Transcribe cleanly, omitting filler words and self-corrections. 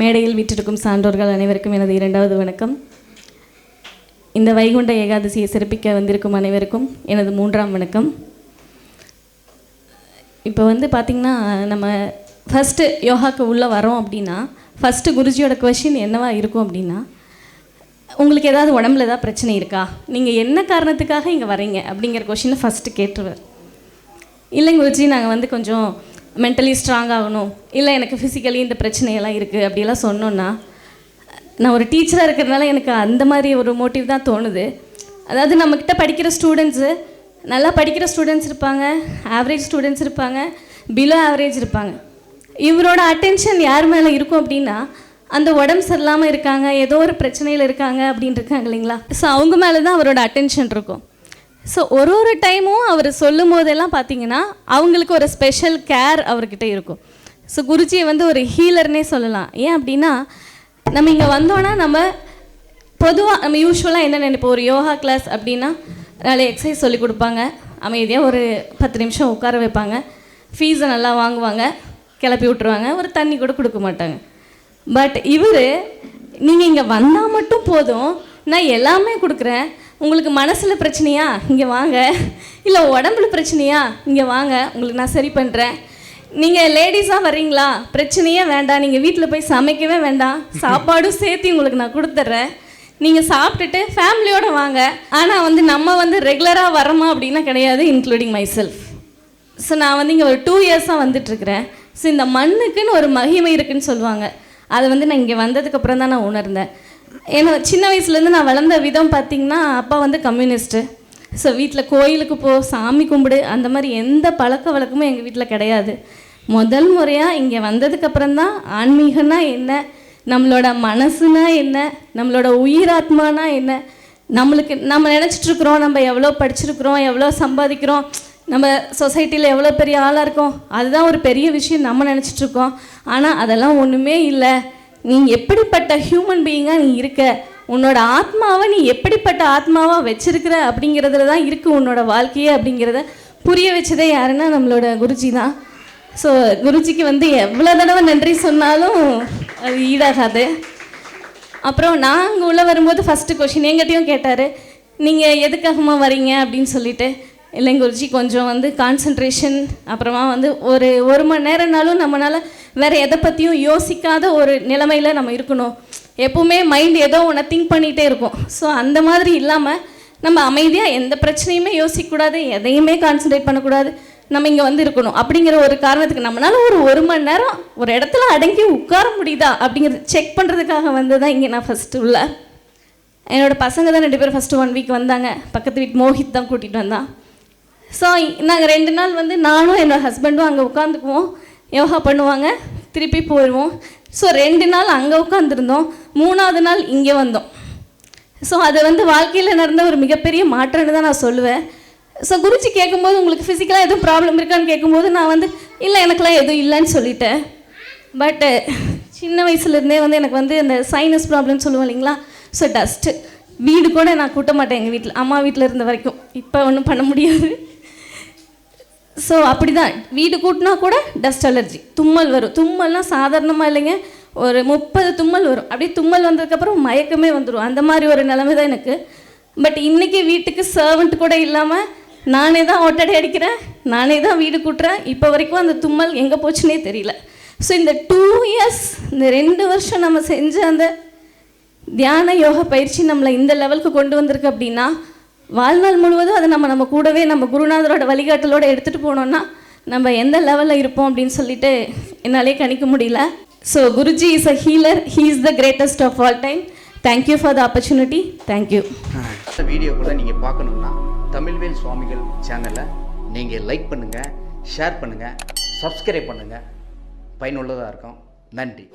மேடையில் வீற்றிருக்கும் சான்றோர்கள் அனைவருக்கும் எனது இரண்டாவது வணக்கம். இந்த வைகுண்ட ஏகாதசியை சிறப்பிக்க வந்திருக்கும் அனைவருக்கும் எனது மூன்றாம் வணக்கம். இப்போ வந்து பார்த்திங்கன்னா, நம்ம ஃபஸ்ட்டு யோகாவுக்கு உள்ளே வரோம் அப்படின்னா, ஃபஸ்ட்டு குருஜியோட கொஷின் என்னவா இருக்கும் அப்படின்னா, உங்களுக்கு ஏதாவது உடம்புல ஏதாவது பிரச்சனை இருக்கா, நீங்கள் என்ன காரணத்துக்காக இங்கே வரீங்க அப்படிங்கிற கொஷினை ஃபஸ்ட்டு கேட்டுருவார். இல்லைங்க குருஜி, நாங்கள் வந்து கொஞ்சம் மென்டலி ஸ்ட்ராங் ஆகணும், இல்லை எனக்கு ஃபிசிக்கலி இந்த பிரச்சனையெல்லாம் இருக்குது அப்படியெல்லாம் சொன்னோன்னா, நான் ஒரு டீச்சராக இருக்கிறதுனால எனக்கு அந்த மாதிரி ஒரு மோட்டிவ் தான் தோணுது. அதாவது நம்மக்கிட்ட படிக்கிற ஸ்டூடெண்ட்ஸு, நல்லா படிக்கிற ஸ்டூடெண்ட்ஸ் இருப்பாங்க, ஆவரேஜ் ஸ்டூடெண்ட்ஸ் இருப்பாங்க, பிலோ ஆவரேஜ் இருப்பாங்க. இவரோட அட்டென்ஷன் யார் மேலே இருக்கும் அப்படின்னா, அந்த உடம்பு சரியில்லாமல் இருக்காங்க, ஏதோ ஒரு பிரச்சனையில் இருக்காங்க அப்படின்னு இருக்காங்க இல்லைங்களா. ஸோ அவங்க மேலே தான் அவரோட அட்டென்ஷன் இருக்கும். ஸோ ஒரு டைமும் அவர் சொல்லும் போதெல்லாம் பார்த்தீங்கன்னா அவங்களுக்கு ஒரு ஸ்பெஷல் கேர் அவர்கிட்ட இருக்கும். ஸோ குருஜியை வந்து ஒரு ஹீலர்னே சொல்லலாம். ஏன் அப்படின்னா, நம்ம இங்கே வந்தோன்னா நம்ம பொதுவாக நம்ம யூஸ்வலாக என்ன நினைப்போம், ஒரு யோகா கிளாஸ் அப்படின்னா நிறைய எக்ஸசைஸ் சொல்லி கொடுப்பாங்க, அமைதியாக ஒரு 10 நிமிஷம் உட்கார வைப்பாங்க, ஃபீஸை நல்லா வாங்குவாங்க, கிளப்பி விட்ருவாங்க, ஒரு தண்ணி கூட கொடுக்க மாட்டாங்க. பட் இவர், நீங்கள் இங்கே வந்தால் மட்டும் போதும், நான் எல்லாமே கொடுக்குறேன், உங்களுக்கு மனசில் பிரச்சனையா இங்கே வாங்க, இல்லை உடம்புல பிரச்சனையா இங்கே வாங்க, உங்களுக்கு நான் சரி பண்ணுறேன். நீங்கள் லேடிஸாக வர்றீங்களா, பிரச்சனையே வேண்டாம், நீங்கள் வீட்டில் போய் சமைக்கவே வேண்டாம், சாப்பாடும் சேர்த்து உங்களுக்கு நான் கொடுத்துட்றேன், நீங்கள் சாப்பிட்டுட்டு ஃபேமிலியோடு வாங்க. ஆனால் வந்து நம்ம வந்து ரெகுலராக வரோமா அப்படின்னா கிடையாது, இன்க்ளூடிங் மை செல்ஃப். ஸோ நான் வந்து இங்கே ஒரு 2 இயர்ஸாக வந்துட்டுருக்கிறேன். ஸோ இந்த மண்ணுக்குன்னு ஒரு மகிமை இருக்குதுன்னு சொல்லுவாங்க. அதை வந்து நான் இங்கே வந்ததுக்கப்புறம் தான் நான் உணர்ந்தேன். ஏன்னா சின்ன வயசுலேருந்து நான் வளர்ந்த விதம் பார்த்திங்கன்னா, அப்பா வந்து கம்யூனிஸ்ட்டு. ஸோ வீட்டில் கோயிலுக்கு போ, சாமி கும்பிடு, அந்த மாதிரி எந்த பழக்க வழக்கமும் எங்கள் வீட்டில் கிடையாது. முதல் முறையாக இங்கே வந்ததுக்கப்புறம் தான் ஆன்மீகம்னா என்ன, நம்மளோட மனசுனா என்ன, நம்மளோட உயிராத்மானா என்ன, நம்ம நினச்சிட்ருக்குறோம் நம்ம எவ்வளோ படிச்சிருக்கிறோம், எவ்வளோ சம்பாதிக்கிறோம், நம்ம சொசைட்டியில் எவ்வளோ பெரிய ஆளாக இருக்கோம், அதுதான் ஒரு பெரிய விஷயம் நம்ம நினச்சிட்ருக்கோம். ஆனால் அதெல்லாம் ஒன்றுமே இல்லை. நீ எப்படிப்பட்ட ஹியூமன் பீயிங்காக நீ இருக்க, உன்னோட ஆத்மாவை நீ எப்படிப்பட்ட ஆத்மாவாக வச்சிருக்கிற அப்படிங்கிறதுல தான் இருக்குது உன்னோட வாழ்க்கையே அப்படிங்கிறத புரிய வச்சதே யாருன்னா நம்மளோட குருஜி தான். ஸோ குருஜிக்கு வந்து எவ்வளோ தடவை நன்றி சொன்னாலும் அது ஈடாகாது. அப்புறம் நான் அங்கே உள்ளே வரும்போது ஃபஸ்ட்டு கொஷின் எங்கிட்டையும் கேட்டார், நீங்கள் எதுக்காகமா வரீங்க அப்படின்னு சொல்லிட்டு. இல்லைங்க குருஜி, கொஞ்சம் வந்து கான்சன்ட்ரேஷன், அப்புறமா வந்து ஒரு மணி நேரம்னாலும் நம்மளால் வேறு எதை பற்றியும் யோசிக்காத ஒரு நிலைமையில் நம்ம இருக்கணும். எப்போவுமே மைண்ட் ஏதோ ஒன்று திங்க் பண்ணிகிட்டே இருக்கும். ஸோ அந்த மாதிரி இல்லாமல் நம்ம அமைதியாக எந்த பிரச்சனையுமே யோசிக்கக்கூடாது, எதையுமே கான்சன்ட்ரேட் பண்ணக்கூடாது, நம்ம இங்கே வந்து இருக்கணும் அப்படிங்கிற ஒரு காரணத்துக்கு நம்மளால் ஒரு மணி நேரம் ஒரு இடத்துல அடங்கி உட்கார முடியுதா அப்படிங்கிறது செக் பண்ணுறதுக்காக வந்து தான் இங்கே நான் ஃபஸ்ட்டு உள்ள. என்னோடய பசங்க தான் 2 பேரும் ஃபஸ்ட்டு 1 வீக் வந்தாங்க. பக்கத்து வீட்டு மோஹித் தான் கூட்டிகிட்டு வந்தான். ஸோ நாங்கள் 2 நாள் வந்து நானும் என்னோடய ஹஸ்பண்டும் அங்கே உட்காந்துக்குவோம், யோகா பண்ணுவாங்க, திருப்பி போயிடுவோம். ஸோ 2 நாள் அங்கே உட்காந்துருந்தோம், 3ஆவது நாள் இங்கே வந்தோம். ஸோ அது வந்து வாழ்க்கையில் நடந்த ஒரு மிகப்பெரிய மாற்றம்னு தான் நான் சொல்லுவேன். ஸோ குருஜி கேட்கும்போது உங்களுக்கு ஃபிசிக்கலாக எதுவும் ப்ராப்ளம் இருக்கான்னு கேட்கும்போது நான் வந்து இல்லை எனக்குலாம் எதுவும் இல்லைன்னு சொல்லிட்டேன். பட்டு சின்ன வயசுலேருந்தே வந்து எனக்கு வந்து இந்த சைனஸ் ப்ராப்ளம்னு சொல்லுவோம் இல்லைங்களா. ஸோ டஸ்ட்டு வீடு கூட நான் கூட்ட மாட்டேன், எங்கள் வீட்டில் அம்மா வீட்டில் இருந்த வரைக்கும். இப்போ ஒன்றும் பண்ண முடியாது. ஸோ அப்படி தான் வீடு கூட்டினா கூட டஸ்ட் அலர்ஜி, தும்மல் வரும். தும்மல்லாம் சாதாரணமாக இல்லைங்க, ஒரு 30 தும்மல் வரும். அப்படியே தும்மல் வந்ததுக்கப்புறம் மயக்கமே வந்துடும். அந்த மாதிரி ஒரு நிலைமை தான் எனக்கு. பட் இன்றைக்கி வீட்டுக்கு சர்வெண்ட் கூட இல்லாமல் நானே தான் ஒட்டடை அடிக்கிறேன், நானே தான் வீடு கூட்டுறேன். இப்போ வரைக்கும் அந்த தும்மல் எங்கே போச்சுன்னே தெரியல. ஸோ இந்த 2 இயர்ஸ், இந்த 2 வருஷம் நம்ம செஞ்ச அந்த தியான யோகா பயிற்சி நம்மளை இந்த லெவலுக்கு கொண்டு வந்திருக்கு அப்படின்னா, வாழ்நாள் முழுவதும் அதை நம்ம கூடவே நம்ம குருநாதரோட வழிகாட்டலோடு எடுத்துகிட்டு போனோன்னா நம்ம எந்த லெவலில் இருப்போம் அப்படின்னு சொல்லிட்டு என்னாலே கணிக்க முடியல. So Guruji is a healer, he is the greatest of all time. Thank you for the opportunity. Thank you. இந்த வீடியோக்குள்ளே நீங்கள் பார்க்கணுன்னா தமிழ்வேல் சுவாமிகள் சேனலை நீங்கள் லைக் பண்ணுங்கள், ஷேர் பண்ணுங்கள், சப்ஸ்கிரைப் பண்ணுங்கள். பயனுள்ளதாக இருக்கும். நன்றி.